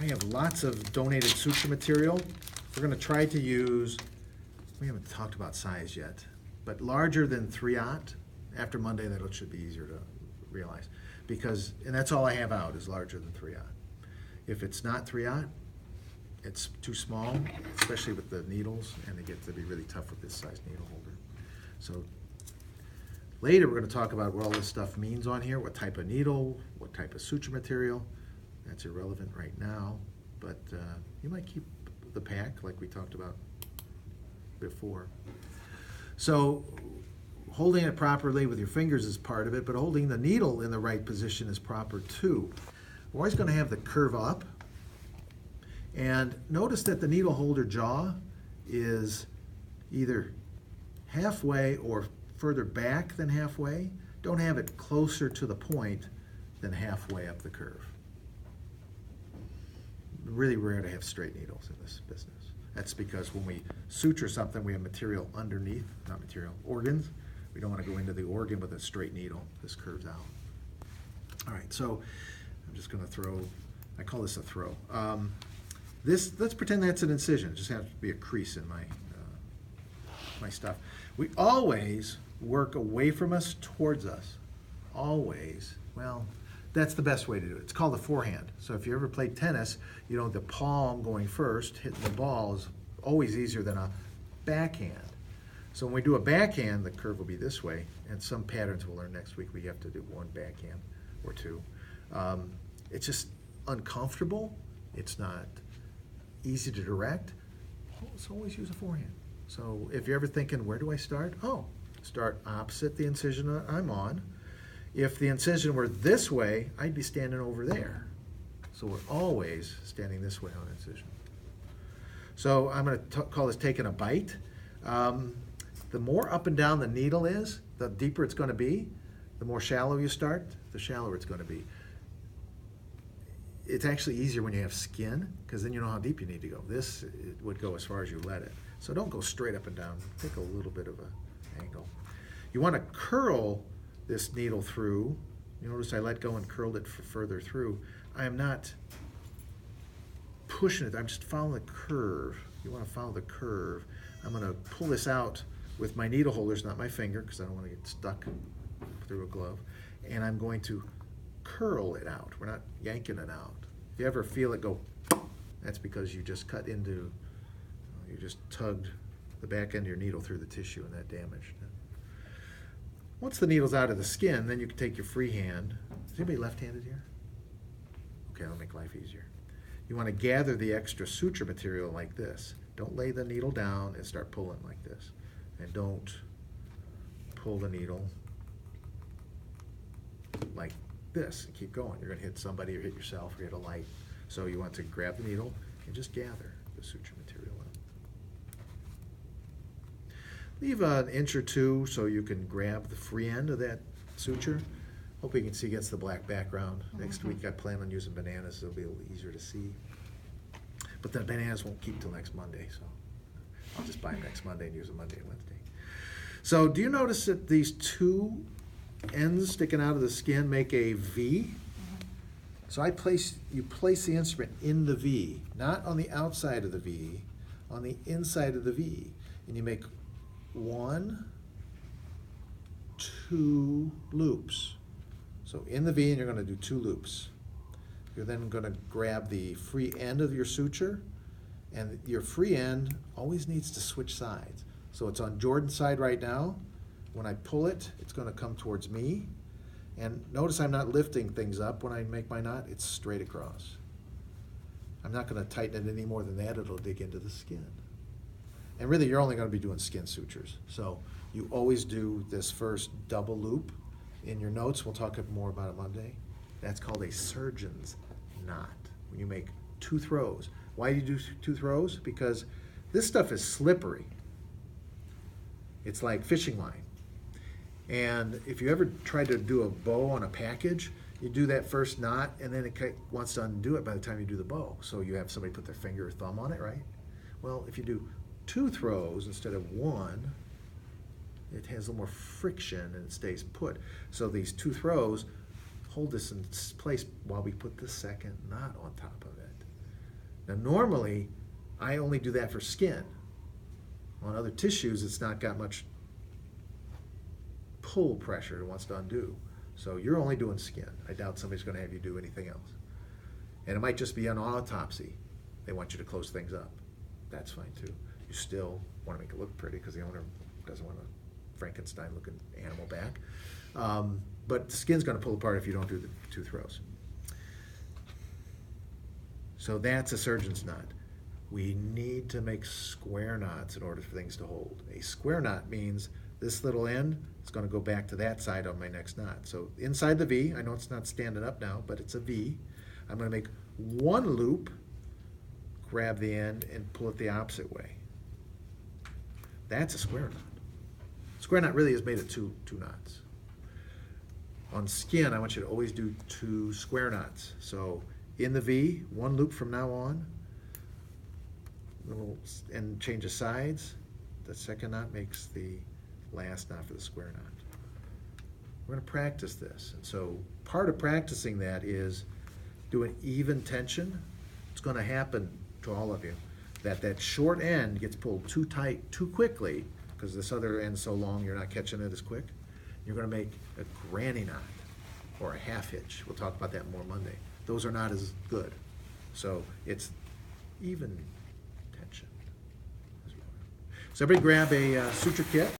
I have lots of donated suture material. We're gonna try to use, we haven't talked about size yet, but larger than 3/0. After Monday, that should be easier to realize. Because, and that's all I have out, is larger than 3/0. If it's not 3/0, it's too small, especially with the needles, and it gets to be really tough with this size needle holder. So later, we're gonna talk about what all this stuff means on here, what type of needle, what type of suture material. That's irrelevant right now, but you might keep the pack like we talked about before. So holding it properly with your fingers is part of it, but holding the needle in the right position is proper too. We're always going to have the curve up, and notice that the needle holder jaw is either halfway or further back than halfway. Don't have it closer to the point than halfway up the curve. Really rare to have straight needles in this business. That's because when we suture something, we have material underneath, not material, organs. We don't want to go into the organ with a straight needle. This curves out. All right, so I'm just going to throw, I call this a throw. Let's pretend that's an incision. It just has to be a crease in my stuff. We always work away from us towards us. Always. Well, that's the best way to do it. It's called a forehand. So if you ever played tennis, you know the palm going first, hitting the ball is always easier than a backhand. So when we do a backhand, the curve will be this way, and some patterns we'll learn next week. We have to do one backhand or two. It's just uncomfortable. It's not easy to direct. So always use a forehand. So if you're ever thinking, where do I start? Oh, start opposite the incision I'm on. If the incision were this way, I'd be standing over there. So we're always standing this way on incision. So I'm going to call this taking a bite. The more up and down the needle is, the deeper it's going to be. The more shallow you start, the shallower it's going to be. It's actually easier when you have skin, because then you know how deep you need to go. This would go as far as you let it. So don't go straight up and down. Take a little bit of an angle. You want to curl this needle through. You notice I let go and curled it further through. I am not pushing it. I'm just following the curve. You want to follow the curve. I'm going to pull this out with my needle holders, not my finger, because I don't want to get stuck through a glove. And I'm going to curl it out. We're not yanking it out. If you ever feel it go, that's because you just cut into, you just tugged the back end of your needle through the tissue and that damaged it. Once the needle's out of the skin, then you can take your free hand. Is anybody left-handed here? Okay, that'll make life easier. You want to gather the extra suture material like this. Don't lay the needle down and start pulling like this. And don't pull the needle like this and keep going. You're going to hit somebody or hit yourself or hit a light. So you want to grab the needle and just gather the suture material up. Leave an inch or two so you can grab the free end of that suture. Hope you can see against the black background. Next week I plan on using bananas, so it'll be a little easier to see. But the bananas won't keep till next Monday, so I'll just buy them next Monday and use them Monday and Wednesday. So do you notice that these two ends sticking out of the skin make a V? So you place the instrument in the V, not on the outside of the V, on the inside of the V. And you make 1, 2 loops. So in the V, and you're going to do 2 loops. You're then going to grab the free end of your suture, and your free end always needs to switch sides. So it's on Jordan's side right now. When I pull it, it's going to come towards me. And notice I'm not lifting things up when I make my knot. It's straight across. I'm not going to tighten it any more than that. It'll dig into the skin. And really, you're only going to be doing skin sutures. So you always do this first double loop. In your notes, we'll talk more about it Monday. That's called a surgeon's knot. When you make 2 throws. Why do you do 2 throws? Because this stuff is slippery. It's like fishing line. And if you ever try to do a bow on a package, you do that first knot, and then it wants to undo it by the time you do the bow. So you have somebody put their finger or thumb on it, right? Well, if you do 2 throws instead of 1, it has a little more friction and it stays put. So these 2 throws hold this in place while we put the second knot on top of it. Now normally, I only do that for skin. On other tissues, it's not got much pull pressure it wants to undo. So you're only doing skin. I doubt somebody's going to have you do anything else. And it might just be an autopsy. They want you to close things up. That's fine too. You still want to make it look pretty because the owner doesn't want a Frankenstein-looking animal back. But the skin's going to pull apart if you don't do the 2 throws. So that's a surgeon's knot. We need to make square knots in order for things to hold. A square knot means this little end is going to go back to that side on my next knot. So inside the V, I know it's not standing up now, but it's a V. I'm going to make 1 loop, grab the end, and pull it the opposite way. That's a square knot. Square knot really is made of two knots. On skin, I want you to always do 2 square knots. So in the V, 1 loop from now on, and change the sides. The second knot makes the last knot for the square knot. We're going to practice this. And so part of practicing that is doing even tension. It's going to happen to all of you that short end gets pulled too tight too quickly because this other end's so long you're not catching it as quick. You're going to make a granny knot or a half hitch. We'll talk about that more Monday. Those are not as good. So it's even tension. So everybody grab a suture kit.